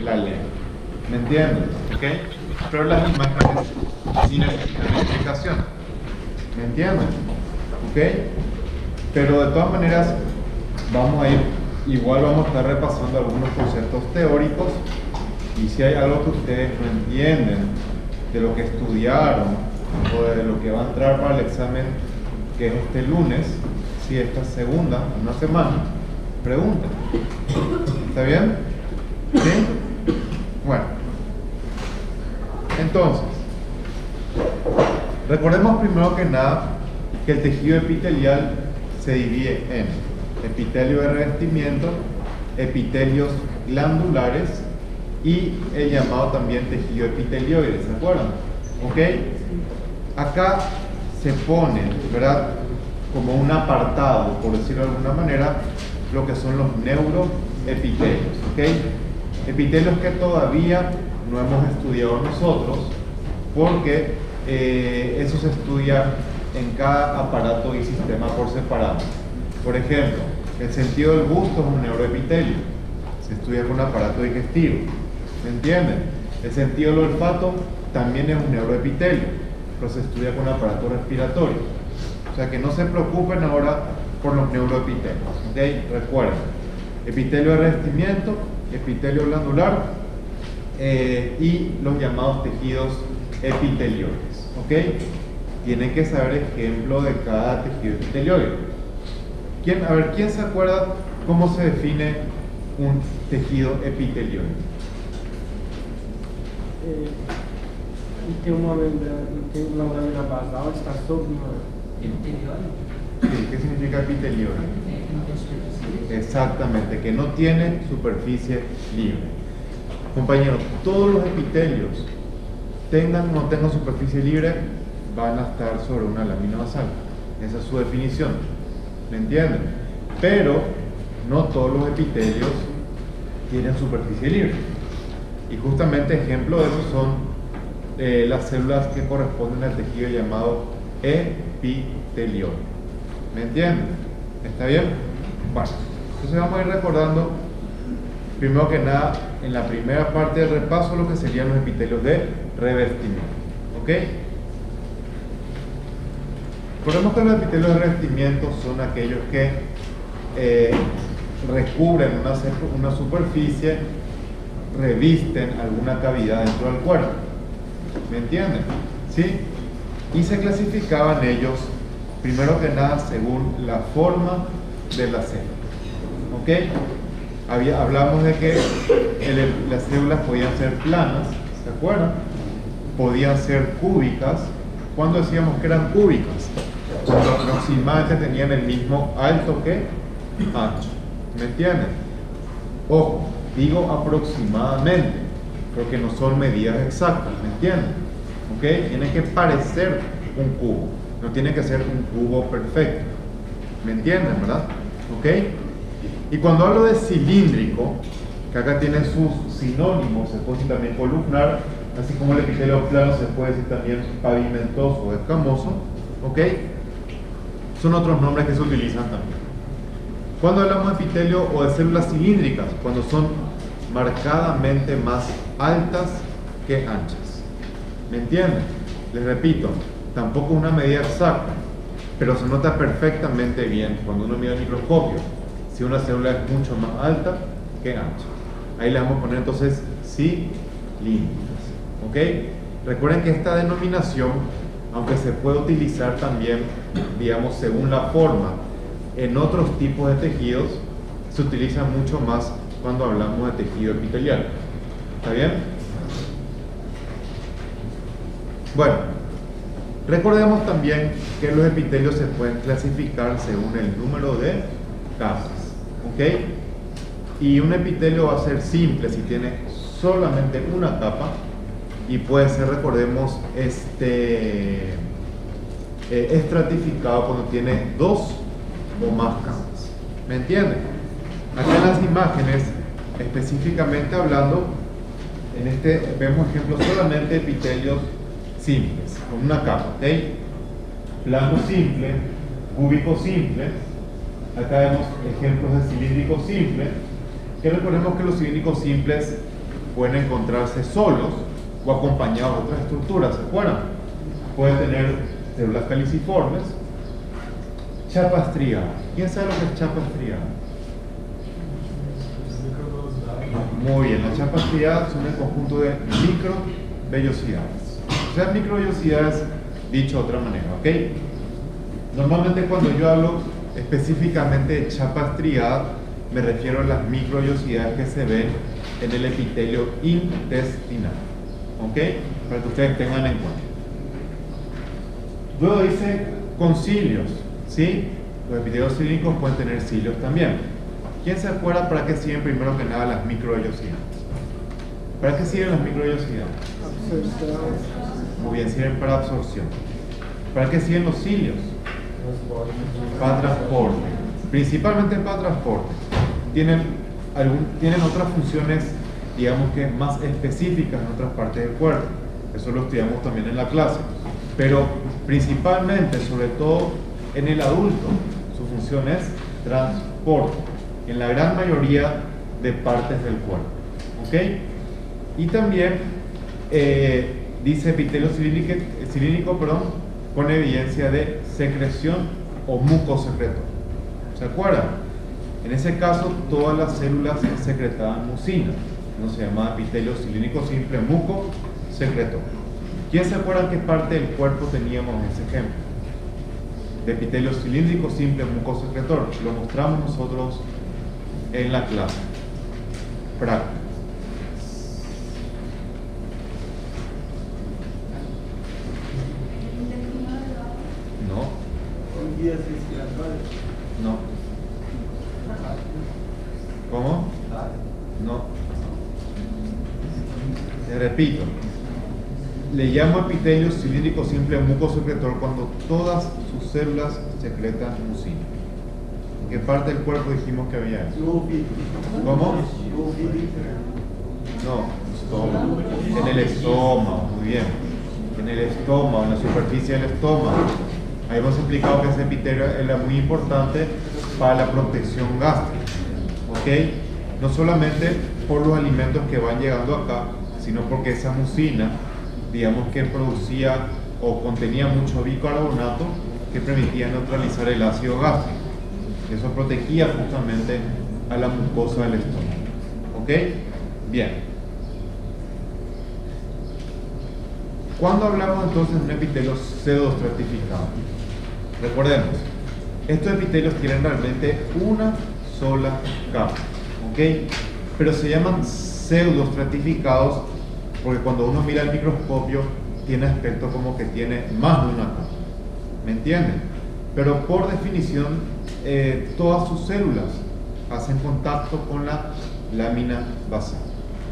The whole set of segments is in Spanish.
la ley. ¿Me entiendes? ¿Ok? Pero las imágenes sí necesitan explicación. ¿Me entienden? ¿Ok? Pero de todas maneras, vamos a ir, igual vamos a estar repasando algunos conceptos teóricos, y si hay algo que ustedes no entienden de lo que estudiaron o de lo que va a entrar para el examen, que es este lunes, si esta segunda, una semana, pregunten. ¿Está bien? ¿Sí? Bueno. Entonces, recordemos primero que nada que el tejido epitelial se divide en epitelio de revestimiento, epitelios glandulares y el llamado también tejido epitelioide, ¿se acuerdan? ¿Ok? Acá se pone, ¿verdad?, como un apartado, por decirlo de alguna manera, lo que son los neuroepitelios, ¿ok? Epitelios que todavía no hemos estudiado nosotros, porque eso se estudia en cada aparato y sistema por separado. Por ejemplo, el sentido del gusto es un neuroepitelio, se estudia con un aparato digestivo, ¿me entienden? El sentido del olfato también es un neuroepitelio, pero se estudia con un aparato respiratorio. O sea que no se preocupen ahora por los neuroepitelios, ¿ok? Recuerden, epitelio de revestimiento, epitelio glandular y los llamados tejidos epitelioides, ¿ok? Tienen que saber ejemplo de cada tejido epitelioide. ¿Quién se acuerda cómo se define un tejido epitelioide? Tem uma membrana basal, está sobre uma... Sí, ¿qué significa epitelioide? Exactamente, que no tiene superficie libre. Compañeros, todos los epitelios, tengan o no tengan superficie libre, van a estar sobre una lámina basal. Esa es su definición. ¿Me entienden? Pero no todos los epitelios tienen superficie libre. Y justamente ejemplo de eso son las células que corresponden al tejido llamado epitelioide. ¿Me entienden? ¿Está bien? Bueno, entonces vamos a ir recordando, primero que nada, en la primera parte del repaso, lo que serían los epitelios de revestimiento. ¿Ok? Recordemos que los epitelios de revestimiento son aquellos que recubren una superficie, revisten alguna cavidad dentro del cuerpo. ¿Me entienden? ¿Sí? Y se clasificaban ellos, primero que nada, según la forma de la célula. ¿Ok? Hablamos de que las células podían ser planas, ¿se acuerdan? Podían ser cúbicas. ¿Cuándo decíamos que eran cúbicas? Cuando aproximadamente tenían el mismo alto que ancho. ¿Me entienden? Ojo, digo aproximadamente, porque no son medidas exactas, ¿me entienden? ¿Ok? Tiene que parecer un cubo, no tiene que ser un cubo perfecto. ¿Me entienden, verdad? ¿Ok? Y cuando hablo de cilíndrico, que acá tiene sus sinónimos, se puede decir también columnar, así como el epitelio plano se puede decir también pavimentoso o escamoso, ¿ok? Son otros nombres que se utilizan también. Cuando hablamos de epitelio o de células cilíndricas, cuando son marcadamente más altas que anchas. ¿Me entienden? Les repito, tampoco es una medida exacta, pero se nota perfectamente bien cuando uno mira el microscopio si una célula es mucho más alta que ancha. Ahí le vamos a poner entonces cilíndricas. ¿Ok? Recuerden que esta denominación, aunque se puede utilizar también, digamos, según la forma, en otros tipos de tejidos, se utiliza mucho más cuando hablamos de tejido epitelial. ¿Está bien? Bueno, recordemos también que los epitelios se pueden clasificar según el número de capas. ¿Ok? Y un epitelio va a ser simple si tiene solamente una capa, y puede ser, recordemos, estratificado cuando tiene dos o más capas. ¿Me entienden? Acá en las imágenes, específicamente hablando, vemos ejemplos solamente de epitelios simples, con una capa, ¿ok? Plano simple, cúbico simple. Acá vemos ejemplos de cilíndrico simple, Que recordemos que los cilíndricos simples pueden encontrarse solos o acompañados de otras estructuras, ¿se acuerdan? Pueden tener células caliciformes, chapa estriada. ¿Quién sabe lo que es chapa estriada? Muy bien, las chapas estriadas son el conjunto de microvellosidades. O sea, microvellosidades, dicho de otra manera, ¿ok? Normalmente cuando yo hablo específicamente de chapa estriada, me refiero a las microvellosidades que se ven en el epitelio intestinal, ¿ok? Para que ustedes tengan en cuenta. Luego dice con cilios, ¿sí? Los epitelios cilíndricos pueden tener cilios también. ¿Quién se acuerda para qué sirven primero que nada las microvellosidades? ¿Para qué sirven las microvellosidades? Muy bien, sirven para absorción. ¿Para qué sirven los cilios? Para transporte. Principalmente para transporte. Tienen otras funciones, digamos que más específicas en otras partes del cuerpo. Eso lo estudiamos también en la clase. Pero principalmente, sobre todo en el adulto, su función es transporte. En la gran mayoría de partes del cuerpo, ¿ok? Y también dice epitelio cilíndrico, con evidencia de secreción o mucosecretor. ¿Se acuerdan? En ese caso, todas las células secretaban mucina, no se llama epitelio cilíndrico simple mucosecretor. ¿Quién se acuerda qué parte del cuerpo teníamos en ese ejemplo? De epitelio cilíndrico simple mucosecretor. Lo mostramos nosotros en la clase práctica. No. No. ¿Cómo? No. Te repito. Le llamo epitelio cilíndrico simple mucosecretor cuando todas sus células secretan mucina. ¿En qué parte del cuerpo dijimos que había eso? ¿Cómo? No, estómago. En el estómago, muy bien. En el estómago, en la superficie del estómago. Ahí hemos explicado que ese epitelio era muy importante para la protección gástrica. ¿Ok? No solamente por los alimentos que van llegando acá, sino porque esa mucina, digamos que producía o contenía mucho bicarbonato que permitía neutralizar el ácido gástrico. Eso protegía justamente a la mucosa del estómago. ¿Ok? Bien. ¿Cuándo hablamos entonces de un epitelio pseudoestratificado? Recordemos, estos epitelios tienen realmente una sola capa. ¿Ok? Pero se llaman pseudoestratificados porque cuando uno mira el microscopio tiene aspecto como que tiene más de una capa. ¿Me entienden? Pero por definición todas sus células hacen contacto con la lámina basal.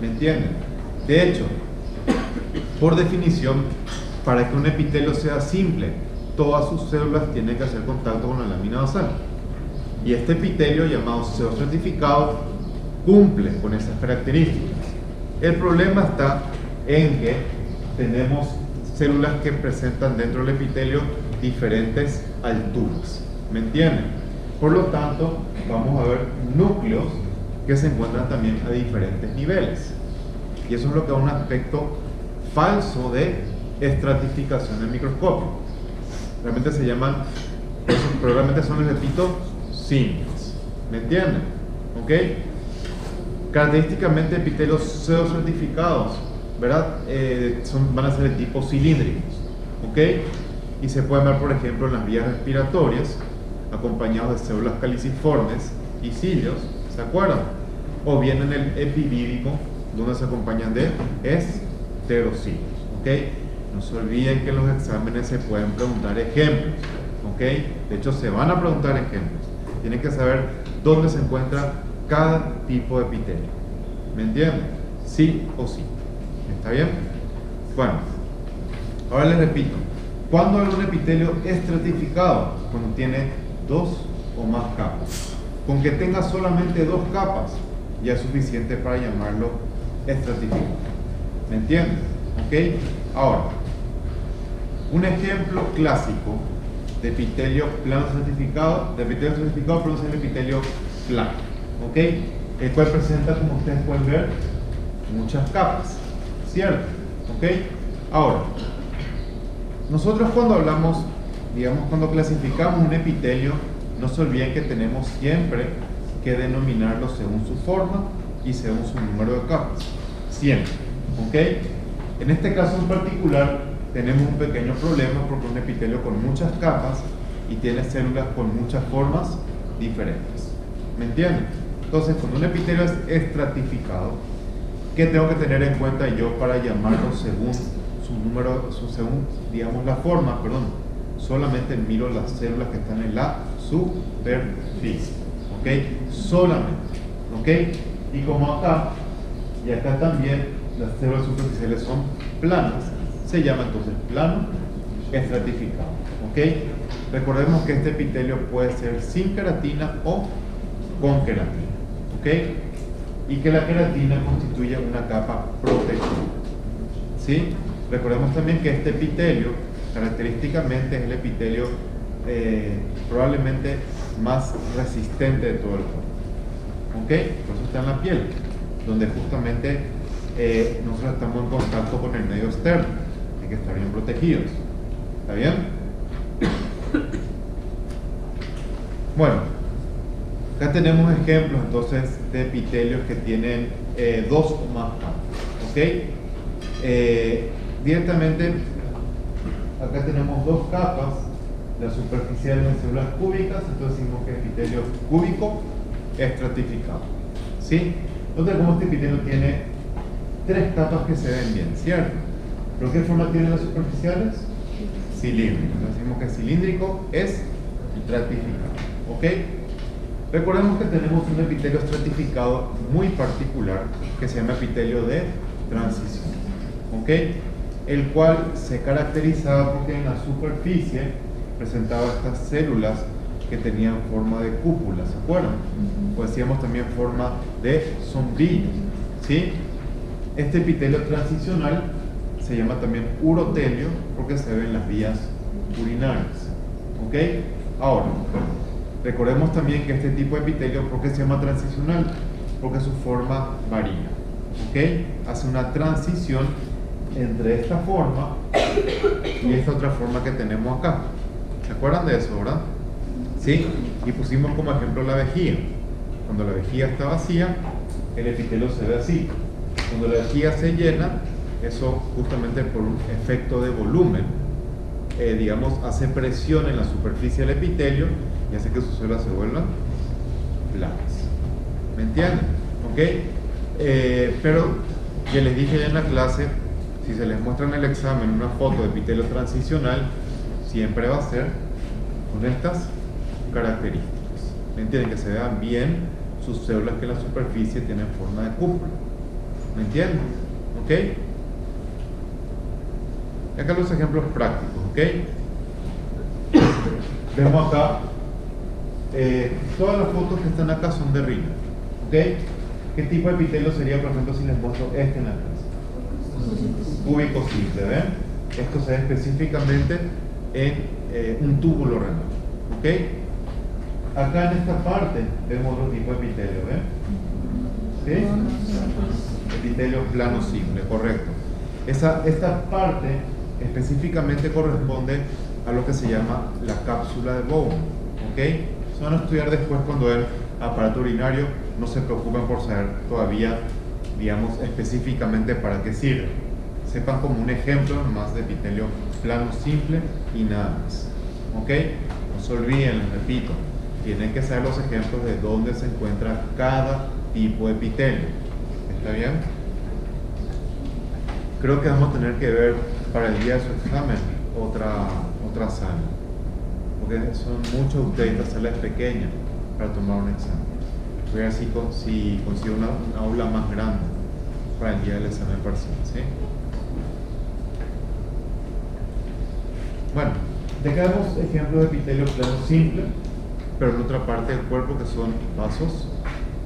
¿Me entienden? De hecho, por definición, para que un epitelio sea simple, todas sus células tienen que hacer contacto con la lámina basal. Y este epitelio, llamado pseudoestratificado, cumple con esas características. El problema está en que tenemos células que presentan dentro del epitelio diferentes alturas. ¿Me entienden? Por lo tanto, vamos a ver núcleos que se encuentran también a diferentes niveles. Y eso es lo que da un aspecto falso de estratificación del microscopio. Realmente se llaman, pero realmente son, les repito, simples. ¿Me entienden? ¿Ok? Característicamente epitelios pseudoestratificados, ¿verdad? Van a ser de tipo cilíndricos. ¿Ok? Y se pueden ver, por ejemplo, en las vías respiratorias, acompañados de células caliciformes y cilios, ¿se acuerdan? O bien en el epidídimo, donde se acompañan de esterocidios. ¿Ok? No se olviden que en los exámenes se pueden preguntar ejemplos. ¿Ok? De hecho, se van a preguntar ejemplos. Tienen que saber dónde se encuentra cada tipo de epitelio. ¿Me entienden? Sí o sí. ¿Está bien? Bueno, ahora les repito. ¿Cuándo hay un epitelio estratificado? Cuando tiene dos o más capas. Con que tenga solamente dos capas ya es suficiente para llamarlo estratificado. ¿Me entienden? ¿Ok? Ahora, un ejemplo clásico de epitelio plano estratificado, pero es el epitelio plano. ¿Ok? el cual presenta, como ustedes pueden ver, muchas capas, ¿cierto? ¿Ok? Ahora, nosotros cuando hablamos, digamos, cuando clasificamos un epitelio, no se olviden que tenemos siempre que denominarlo según su forma y según su número de capas, siempre, ¿ok? En este caso en particular tenemos un pequeño problema porque es un epitelio con muchas capas y tiene células con muchas formas diferentes, ¿me entienden? Entonces, cuando un epitelio es estratificado, ¿qué tengo que tener en cuenta yo para llamarlo según su número, según, digamos, la forma, perdón? Solamente miro las células que están en la superficie, ¿ok? Solamente, ¿ok? Y como acá, y acá también, las células superficiales son planas, se llama entonces plano estratificado, ¿ok? Recordemos que este epitelio puede ser sin queratina o con queratina, ¿ok? Y que la queratina constituye una capa protectora, ¿sí? Recordemos también que este epitelio característicamente es el epitelio probablemente más resistente de todo el cuerpo, ¿ok? Por eso está en la piel, donde justamente nosotros estamos en contacto con el medio externo, hay que estar bien protegidos, ¿está bien? Bueno, acá tenemos ejemplos entonces de epitelios que tienen dos o más capas, ¿ok? Directamente acá tenemos dos capas, la superficial de células cúbicas, entonces decimos que es epitelio cúbico estratificado, ¿sí? Entonces, como este epitelio tiene tres capas que se ven bien, ¿cierto? ¿Pero qué forma tienen las superficiales? Cilíndrico. Entonces decimos que cilíndrico es estratificado, ¿ok? Recordemos que tenemos un epitelio estratificado muy particular que se llama epitelio de transición, ¿ok? El cual se caracterizaba porque en la superficie presentaba estas células que tenían forma de cúpula, ¿se acuerdan? O decíamos también forma de sombrilla, ¿sí? Este epitelio transicional se llama también urotelio porque se ve en las vías urinarias, ¿ok? Ahora, recordemos también que este tipo de epitelio, ¿por qué se llama transicional? Porque su forma varía, ¿ok? Hace una transición entre esta forma y esta otra forma que tenemos acá. ¿Se acuerdan de eso, verdad? ¿Sí? Y pusimos como ejemplo la vejiga. Cuando la vejiga está vacía, el epitelio se ve así. Cuando la vejiga se llena, eso justamente por un efecto de volumen, digamos, hace presión en la superficie del epitelio y hace que sus células se vuelvan planas. ¿Me entienden? ¿Ok? Pero, ya les dije ya en la clase, si se les muestra en el examen una foto de epitelio transicional, siempre va a ser con estas características. ¿Me entienden? Que se vean bien sus células que en la superficie tienen forma de cúpula. ¿Me entienden? ¿Ok? Y acá los ejemplos prácticos, ¿ok? Vemos acá, todas las fotos que están acá son de rina, ¿ok? ¿Qué tipo de epitelio sería, por ejemplo, si les muestro este en la clase? Cúbico simple, ¿ven? Esto se ve específicamente en un túbulo renal, ¿ok? Acá en esta parte vemos otro tipo de epitelio, ¿ven? ¿Sí? Epitelio plano simple, correcto. Esta parte específicamente corresponde a lo que se llama la cápsula de Bowman, ¿ok? Se van a estudiar después cuando ven aparato urinario, no se preocupen por saber todavía, digamos, específicamente para qué sirve. Sepan como un ejemplo nomás de epitelio plano simple y nada más, ¿ok? No se olviden, les repito, tienen que saber los ejemplos de dónde se encuentra cada tipo de epitelio. ¿Está bien? Creo que vamos a tener que ver para el día de su examen otra sala, porque son muchos de ustedes, esta sala es pequeña para tomar un examen. Voy a ver si consigo una aula más grande para el día del examen parcial, ¿sí? Bueno, ya acá vemos ejemplos de epitelio plano simple, pero en otra parte del cuerpo que son vasos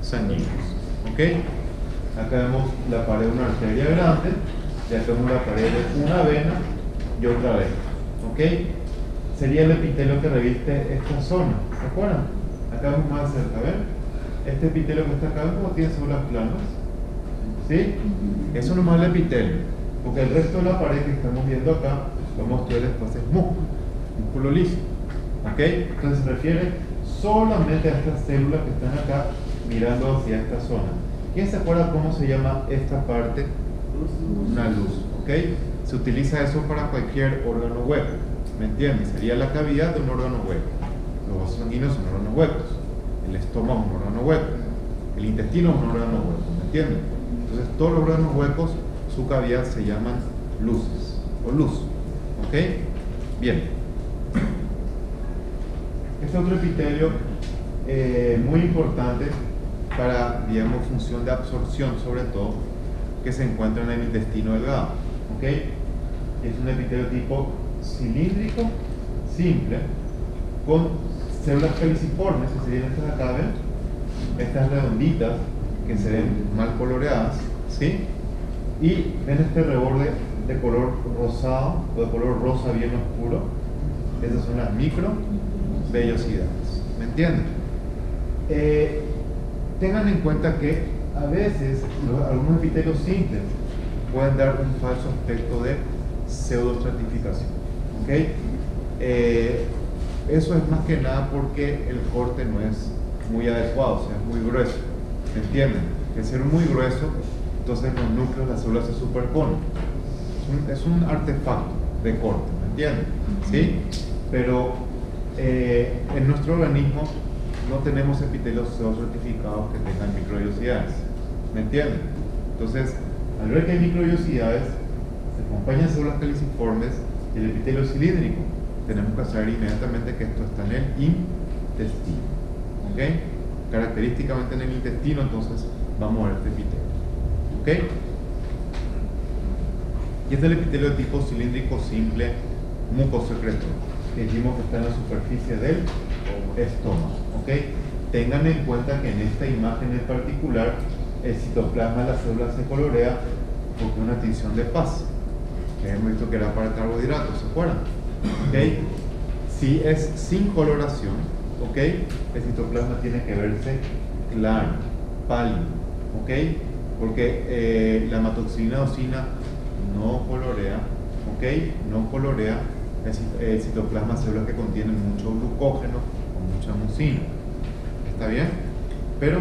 sanguíneos, ¿ok? Acá vemos la pared de una arteria grande, ya tenemos la pared de una vena y otra vena, ¿ok? Sería el epitelio que reviste esta zona, ¿se acuerdan? Acá vemos más cerca, ¿ven? este epitelio que está acá, ¿cómo tiene células planas? ¿Sí? Eso nomás es el epitelio, porque el resto de la pared que estamos viendo acá, lo vamos a estudiar después, es músculo liso. ¿Ok? Entonces se refiere solamente a estas células que están acá mirando hacia esta zona. ¿Quién se acuerda cómo se llama esta parte? Una luz. ¿Ok? Se utiliza eso para cualquier órgano hueco. ¿Me entiendes? Sería la cavidad de un órgano hueco. Los vasos sanguíneos son órganos huecos. El estómago es un órgano hueco. El intestino es un órgano hueco. ¿Me entiendes? Entonces todos los órganos huecos, su cavidad se llaman luces o luz. ¿Ok? Bien. Este otro epitelio muy importante para, digamos, función de absorción sobre todo, que se encuentra en el intestino delgado. ¿Ok? Es un epitelio tipo cilíndrico, simple, con células feliciformes, que serían estas de acá, ¿ven? Estas redonditas, que se ven mal coloreadas, ¿sí? Y ven este reborde de color rosado, o de color rosa bien oscuro. Esas son las microvellosidades, ¿me entienden? Tengan en cuenta que a veces algunos epitelios simples pueden dar un falso aspecto de pseudoestratificación. ¿Ok? Eso es más que nada porque el corte no es muy adecuado, o sea, es muy grueso. ¿Me entienden? Al ser muy grueso, entonces los núcleos, las células se superponen. Es un artefacto de corte, ¿me entienden? ¿Sí? Pero en nuestro organismo no tenemos epitelios pseudoestratificados que tengan microvellosidades. ¿Me entienden? Entonces, al ver que hay microvellosidades, se acompañan células caliciformes y el epitelio cilíndrico. Tenemos que saber inmediatamente que esto está en el intestino. ¿Ok? Característicamente en el intestino, entonces vamos a ver este epitelio. ¿Ok? Y este es el epitelio de tipo cilíndrico simple mucosecretor, que dijimos que está en la superficie del estómago. ¿Ok? Tengan en cuenta que en esta imagen en particular el citoplasma de la célula se colorea porque una tinción de paz, que hemos visto que era para el carbohidrato, ¿se acuerdan? ¿Ok? Si es sin coloración, ¿ok? El citoplasma tiene que verse claro, pálido, ¿ok? Porque la hematoxilina eosina no colorea, ¿ok? No colorea el citoplasma, células que contienen mucho glucógeno o mucha mucina. ¿Está bien? Pero